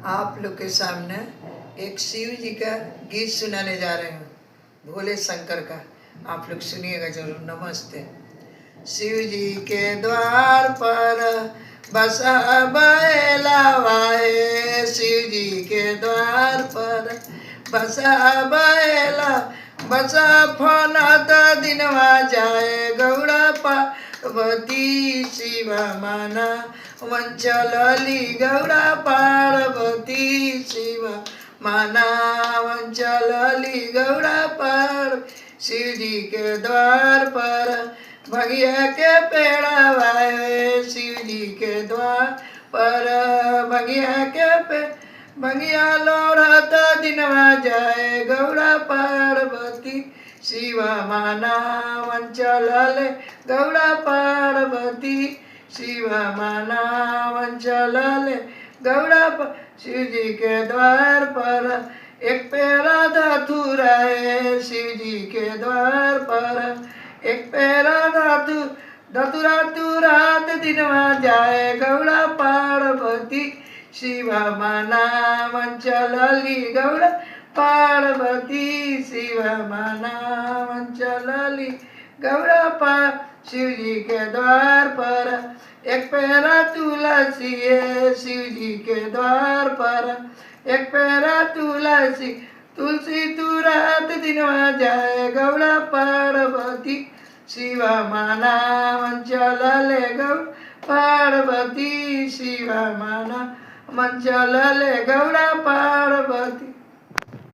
आप लोग के सामने एक शिव जी का गीत सुनाने जा रहे हूँ, भोले शंकर का। आप लोग सुनिएगा जरूर। नमस्ते। शिव जी के द्वार पर बसा बैलावा है, शिव जी के द्वार पर बसा बैला, बसा फनत दिनवा जाए गौड़ा पार्वती शिवा माना वंचलली गौड़ा पार्वती शिवा माना वंचलली गौड़ा पार। शिव जी के द्वार पर भगिया के पेड़ा वाए, शिव जी के द्वार पर भगिया के भगिया लोढ़त दिनवा जाए गौड़ा पार्वती शिवा माना वंचलले गौड़ा पार्वती शिवा माना वंचलले गौड़ा शिव जी के द्वार पर एक पेरा धतूरा है, शिव जी के द्वार पर एक पेरा धतूरा तुरात दिनवा जाए गौड़ा पार्वती शिवा माना वंचलली गौड़ा पार्वती शिवा माना वंचलली गौड़ा पार। शिव जी के द्वार पर एक पेरा तुलसी है, शिव जी के द्वार पर एक पेरा तुलसी, तुलसी तुरात दिनवा जाए गौड़ा पार्वती शिवा माना वंचलले गौड़ा पार्वती शिवा माना वंचलले गौड़ा पार्वती।